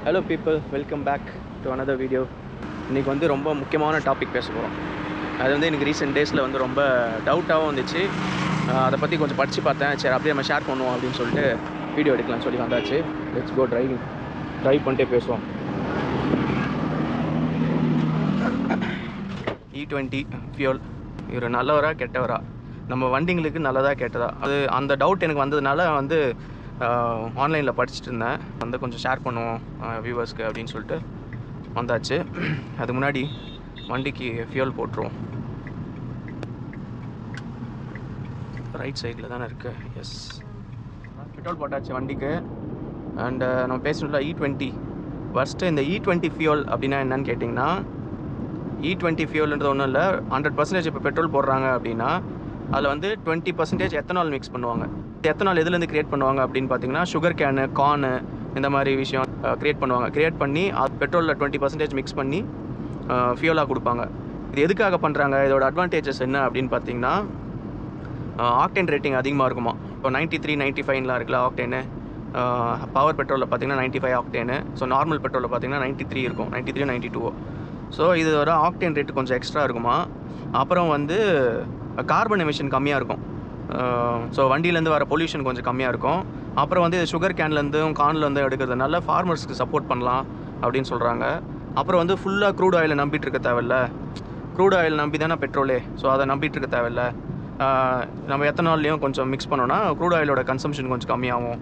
Hello people, welcome back to another video. இன்றைக்கி வந்து ரொம்ப முக்கியமான டாபிக் பேச போகிறோம். அது வந்து எனக்கு ரீசெண்ட் டேஸில் வந்து ரொம்ப டவுட்டாகவும் வந்துச்சு. அதை பற்றி கொஞ்சம் படித்து பார்த்தேன். சரி, அப்படியே நம்ம ஷேர் பண்ணுவோம் அப்படின்னு சொல்லிட்டு வீடியோ எடுக்கலாம்னு சொல்லி வந்தாச்சு. லெட்ஸ் கோ ட்ரைவ் பண்ணிட்டே பேசுவோம். E20 ஃபியூல் இவர் நல்லவரா கெட்டவரா, நம்ம வண்டிங்களுக்கு நல்லதா கெட்டதா, அது அந்த டவுட் எனக்கு வந்ததுனால வந்து ஆன்லைனில் படிச்சுட்டு இருந்தேன். வந்து கொஞ்சம் ஷேர் பண்ணுவோம் வியூவர்ஸ்க்கு அப்படின்னு சொல்லிட்டு வந்தாச்சு. அதுக்கு முன்னாடி வண்டிக்கு ஃபியூல் போட்டுருவோம். ரைட் சைடில் தானே இருக்குது. எஸ், பெட்ரோல் போட்டாச்சு வண்டிக்கு. அண்டு நம்ம பேசணும்ல E20. ஃபஸ்ட்டு இந்த E20 ஃபியூல் அப்படின்னா என்னன்னு கேட்டிங்கன்னா, E20 ஃபியூல்ன்றது ஒன்றும் இல்லை. 100% இப்போ பெட்ரோல் போடுறாங்க அப்படின்னா அதில் வந்து 20% எத்தனால் மிக்ஸ் பண்ணுவாங்க. எத்தனால் எதுலேருந்து க்ரியேட் பண்ணுவாங்க அப்படின்னு பார்த்தீங்கன்னா, சுகர் கேனு, கார்னு, இந்த மாதிரி விஷயம் க்ரியேட் பண்ணுவாங்க. க்ரியேட் பண்ணி அது பெட்ரோலில் 20% மிக்ஸ் பண்ணி ஃபியூலாக கொடுப்பாங்க. இது எதுக்காக பண்ணுறாங்க, இதோட அட்வான்டேஜஸ் என்ன அப்படின்னு பார்த்தீங்கன்னா, ஆக்டேன் ரேட்டிங் அதிகமாக இருக்குமா. இப்போ 93, 95லாம் இருக்குல்ல ஆக்டேனு. பவர் பெட்ரோலில் பார்த்தீங்கன்னா 95 ஆக்டேனு. ஸோ நார்மல் பெட்ரோலில் பார்த்தீங்கன்னா 93 இருக்கும், 93, 92. ஸோ இது வர ஆக்டேன் ரேட்டு கொஞ்சம் எக்ஸ்ட்ரா இருக்குமா. அப்புறம் வந்து கார்பன் எமிஷன் கம்மியாக இருக்கும். ஸோ வண்டியிலேருந்து வர பொல்யூஷன் கொஞ்சம் கம்மியாக இருக்கும். அப்புறம் வந்து சுகர் கேன்லேருந்தும் கார்ன்லேருந்தும் எடுக்கிறதுனால ஃபார்மர்ஸ்க்கு சப்போர்ட் பண்ணலாம் அப்படின்னு சொல்கிறாங்க. அப்புறம் வந்து ஃபுல்லாக க்ரூட் ஆயிலை நம்பிட்டு இருக்க தேவையில்ல. க்ரூட் ஆயில் நம்பி தானே பெட்ரோலே. ஸோ அதை நம்பிட்டு இருக்க தேவையில்ல. நம்ம எத்தனால்லையும் கொஞ்சம் மிக்ஸ் பண்ணோன்னா க்ரூட் ஆயிலோட கன்சம்ஷன் கொஞ்சம் கம்மியாகும்.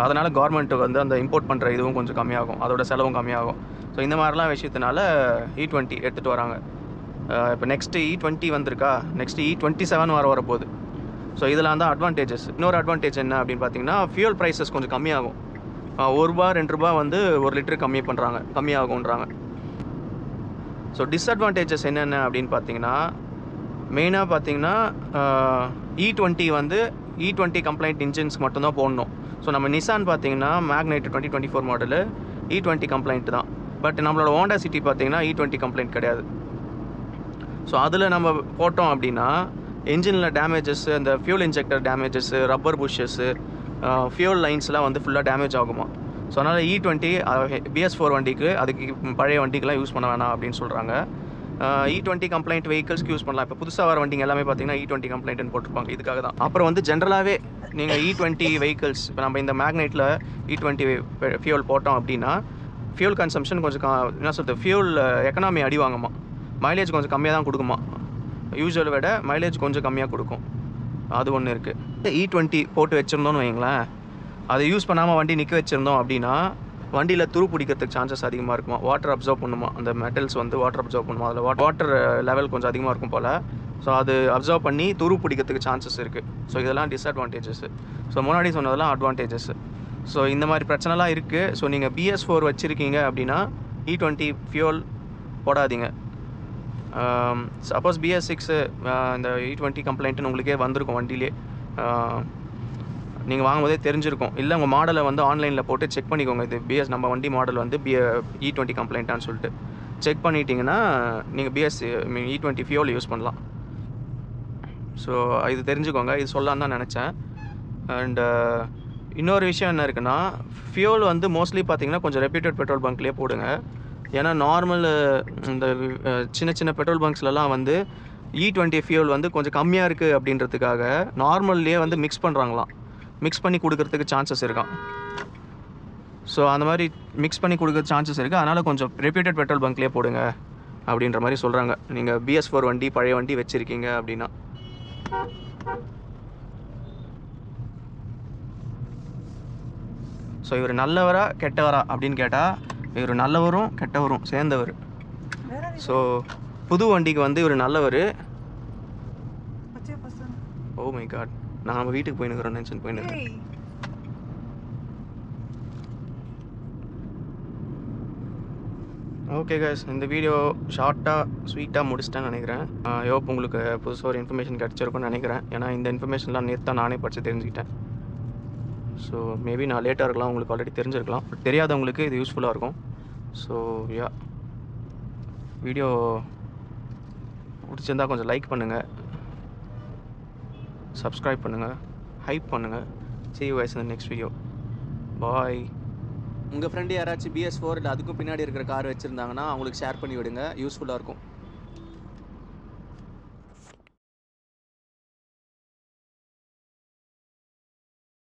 அதனால் கவர்மெண்ட்டு வந்து அந்த இம்போர்ட் பண்ணுற இதுவும் கொஞ்சம் கம்மியாகும், அதோட செலவும் கம்மியாகும். ஸோ இந்த மாதிரிலாம் விஷயத்தினால E20 எடுத்துகிட்டு வராங்க. இப்போ நெக்ஸ்ட்டு E20 வந்திருக்கா, நெக்ஸ்ட்டு E27 வரப்போகுது. ஸோ இதெல்லாம் தான் அட்வான்டேஜஸ். இன்னொரு அட்வான்டேஜ் என்ன அப்படின்னு பார்த்தீங்கன்னா, ஃபியூல் ப்ரைஸஸ் கொஞ்சம் கம்மியாகும். ₹1, ₹2 வந்து ஒரு லிட்டரு கம்மியாகுன்றாங்க. ஸோ டிஸ்அட்வான்டேஜஸ் என்னென்ன அப்படின்னு பார்த்தீங்கன்னா, மெயினாக பார்த்தீங்கன்னா E20 வந்து E20 கம்ப்ளைண்ட் இன்ஜின்ஸ்க்கு மட்டும்தான் போடணும். ஸோ நம்ம நிசான் பார்த்தீங்கன்னா மேக்னைட் 2024 மாடலு E20 கம்ப்ளைண்ட் தான். பட் நம்மளோட ஹோண்டா சிட்டி பார்த்தீங்கன்னா E20 கம்ப்ளைண்ட் கிடையாது. ஸோ அதில் நம்ம போட்டோம் அப்படின்னா என்ஜினில் டேமேஜஸ்ஸு, அந்த ஃபியூல் இன்ஜெக்டர் டேமேஜஸ்ஸு, ரப்பர் புஷ்ஷஸ்ஸு, ஃபியூல் லைன்ஸ்லாம் வந்து ஃபுல்லாக டேமேஜ் ஆகுமா. ஸோ அதனால் E20 BS4 வண்டிக்கு, அதுக்கு பழைய வண்டிக்கெலாம் யூஸ் பண்ண வேணாம் அப்படின்னு சொல்கிறாங்க. E20 கம்ப்ளைண்ட் வெஹிக்கிள்ஸ்க்கு யூஸ் பண்ணலாம். இப்போ புதுசாக வர வண்டிங்க எல்லாமே பார்த்தீங்கன்னா E20 கம்ப்ளைண்ட்னு போட்டிருப்பாங்க, இதுக்காக தான். அப்புறம் வந்து ஜென்ரலாகவே நீங்கள் E20 வெஹிக்கிள்ஸ், இப்போ நம்ம இந்த மேக்னைட்டில் E20 ஃபியூல் போட்டோம் அப்படின்னா ஃபியூல் கன்சம்ஷன் கொஞ்சம் என்ன சொல்கிறது, ஃபியூல் எக்கனாமி அடி வாங்குமா. மைலேஜ் கொஞ்சம் கம்மியாக தான் கொடுக்குமா. யூஸ்வலை விட மைலேஜ் கொஞ்சம் கம்மியாக கொடுக்கும். அது ஒன்று இருக்குது. E20 போட்டு வச்சுருந்தோன்னு வைங்களேன், அதை யூஸ் பண்ணாமல் வண்டி நிற்க வச்சுருந்தோம் அப்படின்னா வண்டியில் துரு பிடிக்கிறதுக்கு சான்சஸ் அதிகமாக இருக்குமா. வாட்டர் அப்சர்வ் பண்ணுமா, அந்த மெட்டல்ஸ் வந்து வாட்டர் அப்சர்வ் பண்ணுமா. அதில் வாட்டர் லெவல் கொஞ்சம் அதிகமாக இருக்கும் போல். ஸோ அது அப்சர்வ் பண்ணி துரு பிடிக்கிறதுக்கு சான்சஸ் இருக்குது. ஸோ இதெல்லாம் டிஸ்அட்வான்டேஜஸ்ஸு. ஸோ முன்னாடி சொன்னதெல்லாம் அட்வான்டேஜஸ்ஸு. ஸோ இந்த மாதிரி பிரச்சனைலாம் இருக்குது. ஸோ நீங்கள் BS4 வச்சுருக்கீங்க அப்படின்னா E20 ஃபியூல் போடாதீங்க. சப்போஸ் BS6 இந்த E20 கம்ப்ளைண்ட்டுன்னு உங்களுக்கே வந்திருக்கும் வண்டியிலே, நீங்கள் வாங்கும்போதே தெரிஞ்சிருக்கும். இல்லை உங்கள் மாடலை வந்து ஆன்லைனில் போட்டு செக் பண்ணிக்கோங்க, இது நம்ம வண்டி மாடல் வந்து E20 கம்ப்ளைண்ட்டான்னு சொல்லிட்டு செக் பண்ணிட்டீங்கன்னா நீங்கள் E20 ஃபியூல் யூஸ் பண்ணலாம். ஸோ இது தெரிஞ்சுக்கோங்க, இது சொல்லலான்னு தான் நினச்சேன். அண்டு இன்னொரு விஷயம் என்ன இருக்குன்னா, ஃபியூல் வந்து மோஸ்ட்லி பார்த்தீங்கன்னா கொஞ்சம் ரெப்யூட்டட் பெட்ரோல் பங்க்லேயே போடுங்க. ஏன்னா நார்மல் இந்த சின்ன சின்ன பெட்ரோல் பங்க்ஸ்லலாம் வந்து E20 ஃபியூல் வந்து கொஞ்சம் கம்மியாக இருக்குது அப்படின்றதுக்காக நார்மல்லையே வந்து மிக்ஸ் பண்ணுறாங்களாம். மிக்ஸ் பண்ணி கொடுக்கறதுக்கு சான்சஸ் இருக்கான். ஸோ அந்த மாதிரி மிக்ஸ் பண்ணி கொடுக்குற சான்சஸ் இருக்குது. அதனால் கொஞ்சம் ரெப்யூட்டட் பெட்ரோல் பங்க்லேயே போடுங்க அப்படின்ற மாதிரி சொல்கிறாங்க. நீங்கள் BS4 வண்டி, பழைய வண்டி வச்சுருக்கீங்க அப்படின்னா. ஸோ இவர் நல்லவரா கெட்டவரா அப்படின்னு கேட்டால், இவர் நல்லவரும் கெட்டவரும் சேர்ந்தவர். ஸோ புது வண்டிக்கு வந்து இவர் நல்லவர். ஓ மை காட், நான் நம்ம வீட்டுக்கு போயினுக்கிறோம் நினச்சின்னு போயினுக்கிறேன். ஓகே கைஸ், இந்த வீடியோ ஷார்ட்டாக ஸ்வீட்டாக முடிச்சிட்டேன்னு நினைக்கிறேன். யோப் உங்களுக்கு புதுசாக ஒரு இன்ஃபர்மேஷன் கிடச்சிருக்குன்னு நினைக்கிறேன். ஏன்னா இந்த இன்ஃபர்மேஷன்லாம் நேற்று தான் நானே படித்து தெரிஞ்சுக்கிட்டேன். ஸோ மேபி நான் லேட்டாக இருக்கலாம், உங்களுக்கு ஆல்ரெடி தெரிஞ்சிருக்கலாம். பட் தெரியாதவங்களுக்கு இது யூஸ்ஃபுல்லாக இருக்கும். ஸோ யா, வீடியோ பிடிச்சிருந்தால் கொஞ்சம் லைக் பண்ணுங்கள், சப்ஸ்கிரைப் பண்ணுங்கள், ஹைப் பண்ணுங்கள். See you guys in the next video. Bye. உங்கள் ஃப்ரெண்டு யாராச்சும் BS4 இல்லை அதுக்கும் பின்னாடி இருக்கிற கார் வச்சுருந்தாங்கன்னா அவங்களுக்கு ஷேர் பண்ணி விடுங்க, யூஸ்ஃபுல்லாக இருக்கும்.